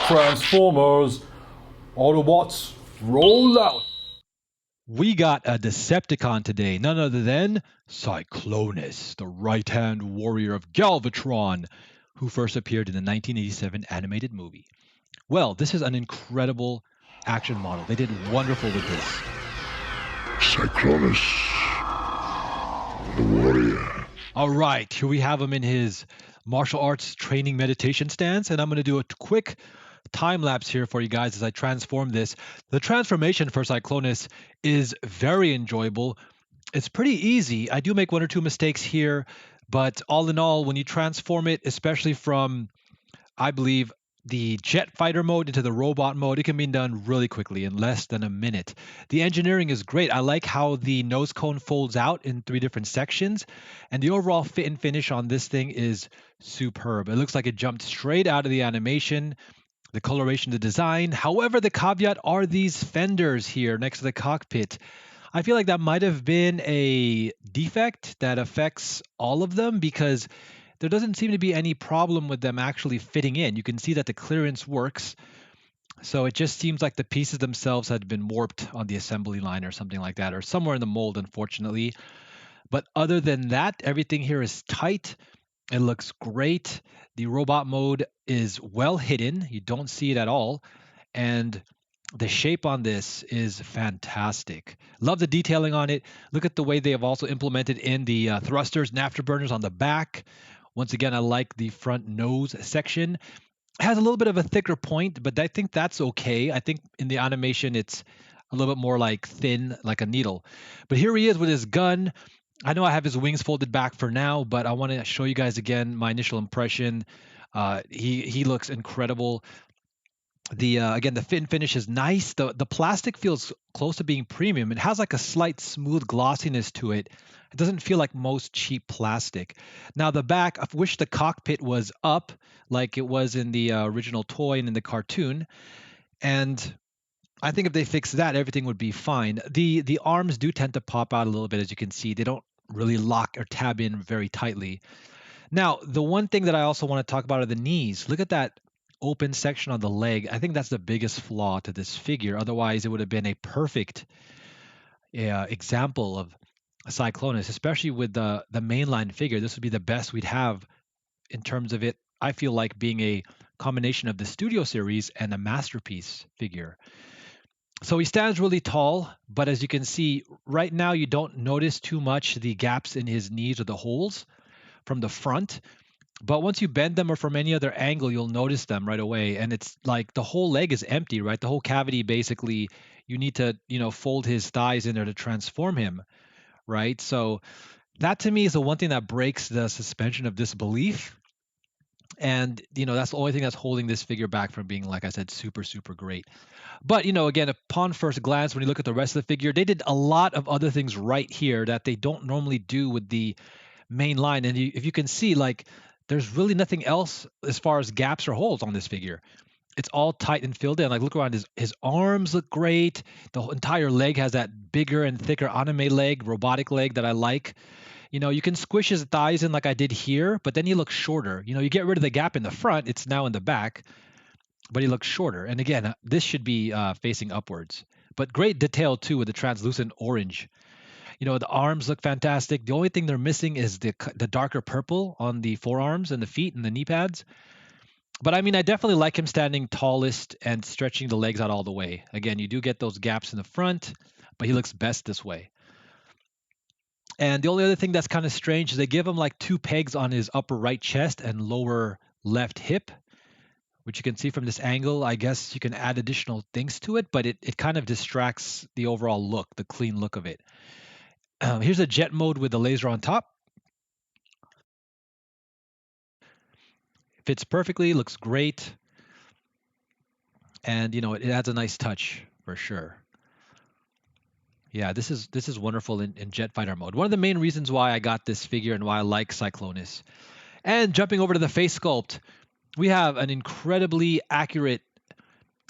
Transformers, Autobots, roll out! We got a Decepticon today, none other than Cyclonus, the right-hand warrior of Galvatron, who first appeared in the 1987 animated movie. Well, this is an incredible action model. They did wonderful with this. Cyclonus, the warrior. All right, here we have him in his martial arts training meditation stance, and I'm going to do a quick time lapse here for you guys as I transform this. The transformation for Cyclonus is very enjoyable. It's pretty easy. I do make one or two mistakes here, but all in all, when you transform it, especially from, I believe, the jet fighter mode into the robot mode, it can be done really quickly in less than a minute. The engineering is great. I like how the nose cone folds out in 3 different sections, and the overall fit and finish on this thing is superb. It looks like it jumped straight out of the animation. The coloration, the design. However, the caveat are these fenders here next to the cockpit. I feel like that might have been a defect that affects all of them because there doesn't seem to be any problem with them actually fitting in. You can see that the clearance works. So it just seems like the pieces themselves had been warped on the assembly line or something like that, or somewhere in the mold, unfortunately. But other than that, everything here is tight. It looks great. The robot mode is well hidden. You don't see it at all. And the shape on this is fantastic. Love the detailing on it. Look at the way they have also implemented in the thrusters and afterburners on the back. Once again, I like the front nose section. It has a little bit of a thicker point, but I think that's okay. I think in the animation, it's a little bit more like thin, like a needle. But here he is with his gun. I know I have his wings folded back for now, but I want to show you guys again my initial impression. He looks incredible. The again, the fit and finish is nice. The plastic feels close to being premium. It has like a slight smooth glossiness to it. It doesn't feel like most cheap plastic. Now the back, I wish the cockpit was up like it was in the original toy and in the cartoon. And I think if they fix that, everything would be fine. The arms do tend to pop out a little bit, as you can see. They don't really lock or tab in very tightly. Now, the one thing that I also want to talk about are the knees. Look at that open section on the leg. I think that's the biggest flaw to this figure. Otherwise, it would have been a perfect example of a Cyclonus, especially with the mainline figure. This would be the best we'd have in terms of it. I feel like being a combination of the Studio Series and a masterpiece figure. So he stands really tall, but as you can see, right now you don't notice too much the gaps in his knees or the holes from the front. But once you bend them or from any other angle, you'll notice them right away. And it's like the whole leg is empty, right? The whole cavity, basically, you need to, fold his thighs in there to transform him, right? So that to me is the one thing that breaks the suspension of disbelief. And, that's the only thing that's holding this figure back from being, like I said, super, super great. But, again, upon first glance, when you look at the rest of the figure, they did a lot of other things right here that they don't normally do with the main line. And if you can see, like, there's really nothing else as far as gaps or holes on this figure. It's all tight and filled in. Like, look around, his arms look great. The entire leg has that bigger and thicker anime leg, robotic leg that I like. You can squish his thighs in like I did here, but then he looks shorter. You get rid of the gap in the front, it's now in the back, but he looks shorter. And again, this should be facing upwards. But great detail too with the translucent orange. The arms look fantastic. The only thing they're missing is the darker purple on the forearms and the feet and the knee pads. But I mean, I definitely like him standing tallest and stretching the legs out all the way. Again, you do get those gaps in the front, but he looks best this way. And the only other thing that's kind of strange is they give him like 2 pegs on his upper right chest and lower left hip, which you can see from this angle. I guess you can add additional things to it, but it kind of distracts the overall look, the clean look of it. Here's a jet mode with the laser on top. Fits perfectly, looks great. And, it adds a nice touch for sure. Yeah, this is wonderful in jet fighter mode. One of the main reasons why I got this figure and why I like Cyclonus. And jumping over to the face sculpt, we have an incredibly accurate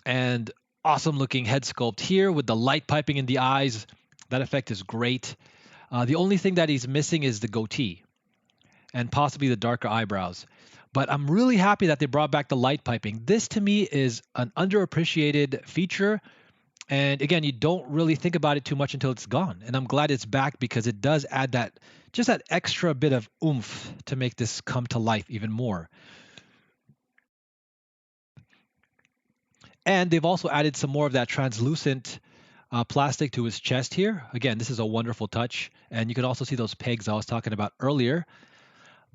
and awesome looking head sculpt here with the light piping in the eyes. That effect is great. The only thing that he's missing is the goatee and possibly the darker eyebrows. But I'm really happy that they brought back the light piping. This to me is an underappreciated feature. And again, you don't really think about it too much until it's gone. And I'm glad it's back because it does add that just that extra bit of oomph to make this come to life even more. And they've also added some more of that translucent plastic to his chest here. Again, this is a wonderful touch. And you can also see those pegs I was talking about earlier.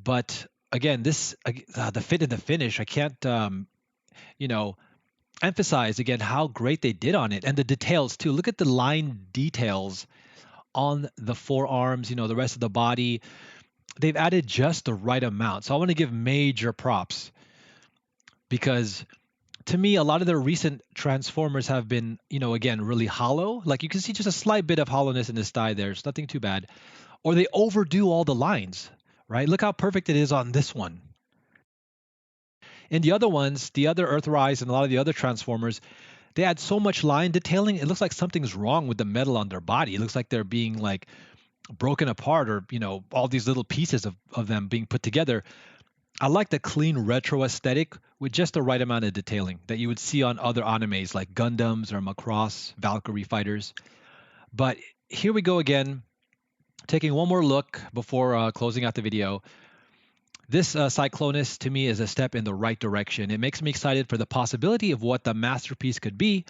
But again, the fit and the finish, I can't, emphasize again how great they did on it, and the details too. Look at the line details on the forearms, the rest of the body. They've added just the right amount. So I want to give major props because to me, a lot of their recent Transformers have been, again, really hollow. Like you can see just a slight bit of hollowness in this thigh there. It's nothing too bad. Or they overdo all the lines, right? Look how perfect it is on this one. In the other ones, the other Earthrise and a lot of the other Transformers, they add so much line detailing. It looks like something's wrong with the metal on their body. It looks like they're being like broken apart or, all these little pieces of them being put together. I like the clean retro aesthetic with just the right amount of detailing that you would see on other animes like Gundams or Macross, Valkyrie fighters. But here we go again, taking one more look before closing out the video. This Cyclonus to me is a step in the right direction. It makes me excited for the possibility of what the masterpiece could be.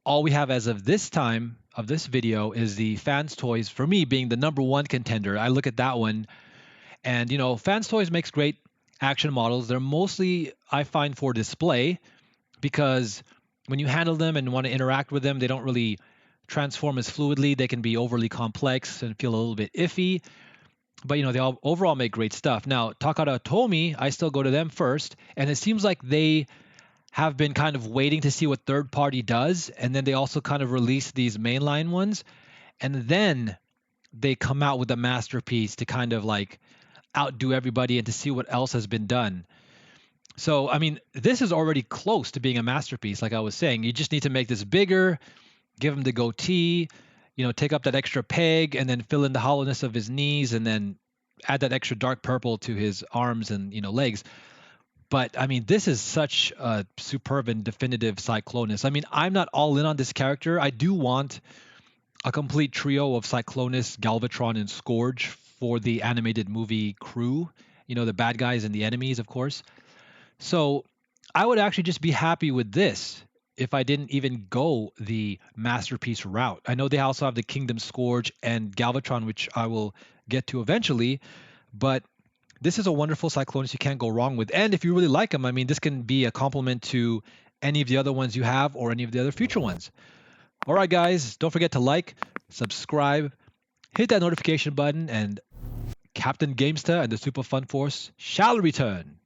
All we have as of this time of this video is the Fans Toys, for me being the #1 contender. I look at that one and, Fans Toys makes great action models. They're mostly, I find, for display because when you handle them and want to interact with them, they don't really transform as fluidly. They can be overly complex and feel a little bit iffy. But, they all overall make great stuff. Now, Takara Tomy, I still go to them first. And it seems like they have been kind of waiting to see what third party does. And then they also kind of release these mainline ones. And then they come out with a masterpiece to kind of like outdo everybody and to see what else has been done. So, this is already close to being a masterpiece, like I was saying. You just need to make this bigger, give him the goatee, take up that extra peg and then fill in the hollowness of his knees and then add that extra dark purple to his arms and, legs. But, this is such a superb and definitive Cyclonus. I'm not all in on this character. I do want a complete trio of Cyclonus, Galvatron, and Scourge for the animated movie crew, the bad guys and the enemies, of course. So I would actually just be happy with this if I didn't even go the masterpiece route. I know they also have the Kingdom Scourge and Galvatron, which I will get to eventually, but this is a wonderful Cyclonus you can't go wrong with. And if you really like them, this can be a complement to any of the other ones you have or any of the other future ones. All right, guys, don't forget to like, subscribe, hit that notification button, and Captain Gamesta and the Super Fun Force shall return.